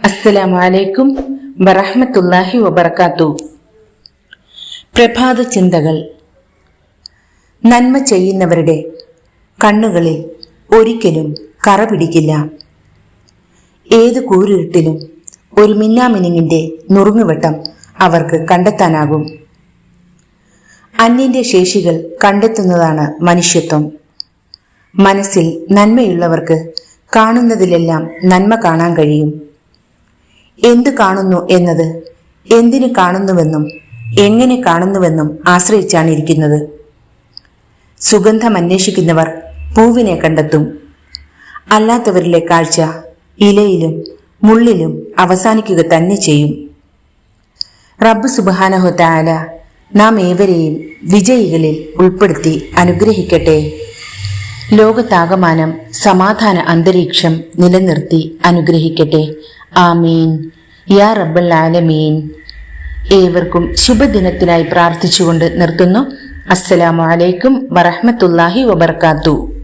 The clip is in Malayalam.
അസ്സലാമു അലൈക്കും വറഹ്മത്തുള്ളാഹി വബറകാതുഹു. പ്രഭാത ചിന്തകൾ. നന്മ ചെയ്യുന്നവരുടെ കണ്ണുകളിൽ ഒരിക്കലും കറ പിടിക്കില്ല. ഏത് കൂരിരുട്ടിലും ഒരു മിന്നാമിനുങ്ങിന്റെ നുറുങ്ങുവെട്ടം അവർക്ക് കണ്ടെത്താനാകും. അന്യന്റെ ശേഷികൾ കണ്ടെത്തുന്നതാണ് മനുഷ്യത്വം. മനസ്സിൽ നന്മയുള്ളവർക്ക് കാണുന്നതിലെല്ലാം നന്മ കാണാൻ കഴിയും. എന്ത് കാണുന്നു എന്നത് എന്തിനു കാണുന്നുവെന്നും എങ്ങനെ കാണുന്നുവെന്നും ആശ്രയിച്ചാണ് ഇരിക്കുന്നത്. സുഗന്ധം അന്വേഷിക്കുന്നവർ പൂവിനെ കണ്ടെത്തും. അല്ലാത്തവരിലെ കാഴ്ച ഇലയിലും മുള്ളിലും അവസാനിക്കുക തന്നെ ചെയ്യും. റബ്ബ് സുബ്ഹാനഹു തആല നാം ഏവരെയും വിജയികളിൽ ഉൾപ്പെടുത്തി അനുഗ്രഹിക്കട്ടെ. ലോകത്താകമാനം സമാധാന അന്തരീക്ഷം നിലനിർത്തി അനുഗ്രഹിക്കട്ടെ. ആമീൻ യാ റബ്ബൽ ആലമീൻ. ഏവർക്കും ശുഭദിനത്തിനായി പ്രാർത്ഥിച്ചുകൊണ്ട് നിർത്തുന്നു. അസ്സലാമു അലൈക്കും വറഹ്മത്തുള്ളാഹി വബറകാതുഹു.